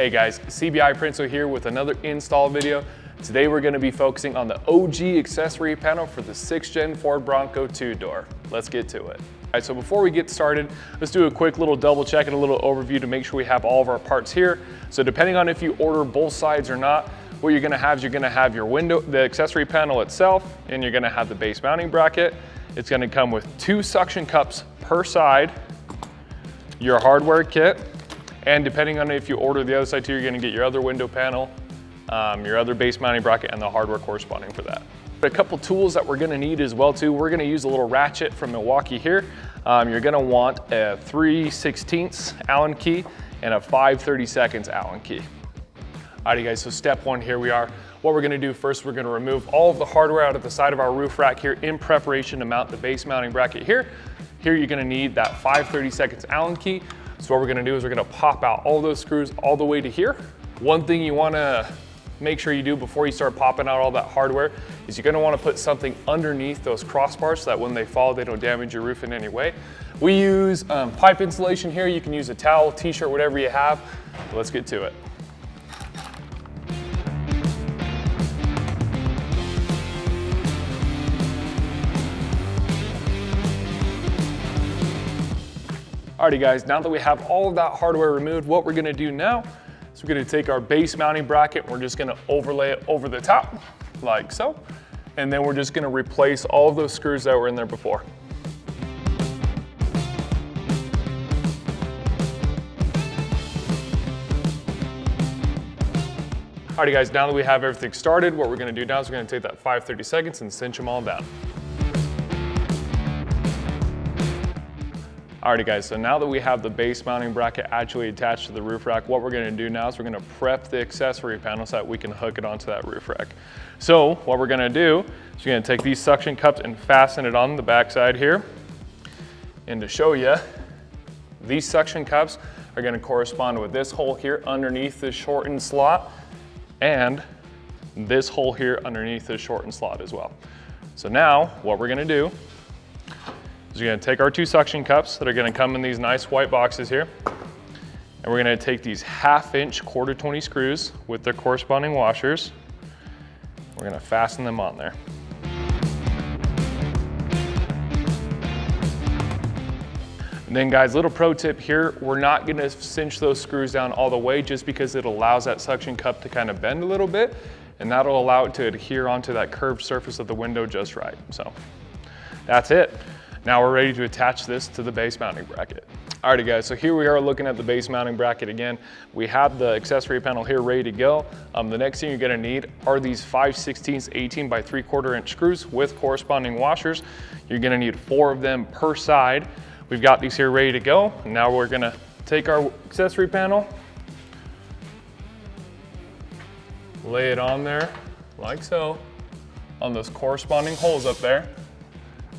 Hey guys, CBI Prinsu here with another install video. Today we're going to be focusing on the OG accessory panel for the 6th gen Ford Bronco 2-door. Let's get to it. All right, so before we get started, let's do a quick little double check and a little overview to make sure we have all of our parts here. So depending on if you order both sides or not, what you're going to have is you're going to have your window, the accessory panel itself, and you're going to have the base mounting bracket. It's going to come with 2 suction cups per side, your hardware kit, and depending on if you order the other side too, you're going to get your other window panel, your other base mounting bracket, and the hardware corresponding for that. A couple tools that we're going to need as well too. We're going to use a little ratchet from Milwaukee here. You're going to want a 3/16 Allen key and a 5/32 Allen key. Alrighty guys, so step 1, here we are. What we're going to do first, we're going to remove all of the hardware out of the side of our roof rack here in preparation to mount the base mounting bracket here. Here you're going to need that 5/32 Allen key. So what we're going to do is we're going to pop out all those screws all the way to here. One thing you want to make sure you do before you start popping out all that hardware is you're going to want to put something underneath those crossbars so that when they fall, they don't damage your roof in any way. We use pipe insulation here. You can use a towel, t-shirt, whatever you have. Let's get to it. Alrighty guys, now that we have all of that hardware removed, what we're gonna do now is we're gonna take our base mounting bracket and we're just gonna overlay it over the top, like so. And then we're just gonna replace all of those screws that were in there before. Alrighty guys, now that we have everything started, what we're gonna do now is we're gonna take that 5/32 and cinch them all down. Alrighty guys, so now that we have the base mounting bracket actually attached to the roof rack, what we're gonna do now is we're gonna prep the accessory panel so that we can hook it onto that roof rack. So what we're gonna do is we're gonna take these suction cups and fasten it on the back side here. And to show you, these suction cups are gonna correspond with this hole here underneath this shortened slot and this hole here underneath this shortened slot as well. So now what we're gonna do is we're going to take our 2 suction cups that are going to come in these nice white boxes here, and we're going to take these 1/2" 1/4-20 screws with their corresponding washers. We're going to fasten them on there. And then guys, little pro tip here, we're not going to cinch those screws down all the way just because it allows that suction cup to kind of bend a little bit, and that'll allow it to adhere onto that curved surface of the window just right. So that's it. Now we're ready to attach this to the base mounting bracket. Alrighty guys, so here we are looking at the base mounting bracket again. We have the accessory panel here ready to go. The next thing you're gonna need are these 5/16 18 by 3/4 inch screws with corresponding washers. You're gonna need 4 of them per side. We've got these here ready to go. Now we're gonna take our accessory panel, lay it on there like so, on those corresponding holes up there.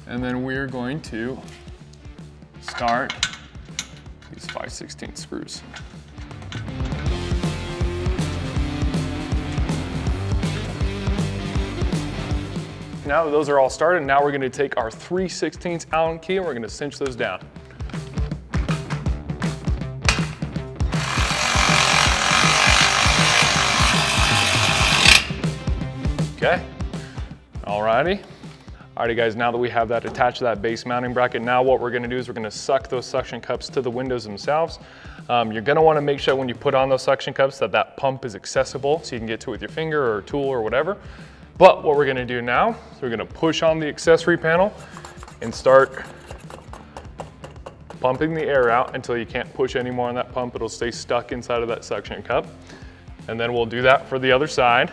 And then we're going to start these 5/16 screws. Now that those are all started, now we're going to take our 3/16 Allen key and we're going to cinch those down. Okay, alrighty. Alrighty guys, now that we have that attached to that base mounting bracket, now what we're gonna do is we're gonna suck those suction cups to the windows themselves. You're gonna wanna make sure when you put on those suction cups that that pump is accessible so you can get to it with your finger or a tool or whatever. But what we're gonna do now is we're gonna push on the accessory panel and start pumping the air out until you can't push any more on that pump. It'll stay stuck inside of that suction cup. And then we'll do that for the other side,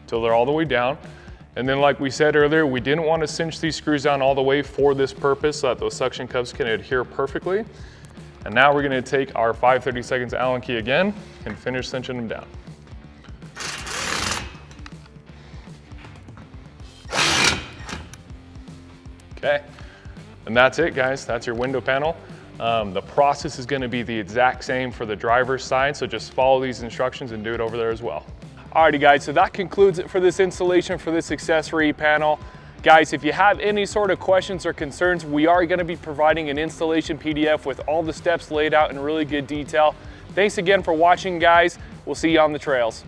till they're all the way down. And then like we said earlier, we didn't want to cinch these screws down all the way for this purpose so that those suction cups can adhere perfectly. And now we're going to take our 5/32 Allen key again and finish cinching them down. Okay, and that's it guys, that's your window panel. The process is going to be the exact same for the driver's side, so just follow these instructions and do it over there as well. Alrighty guys, so that concludes it for this installation for this accessory panel. Guys, if you have any sort of questions or concerns, we are going to be providing an installation PDF with all the steps laid out in really good detail. Thanks again for watching, guys. We'll see you on the trails.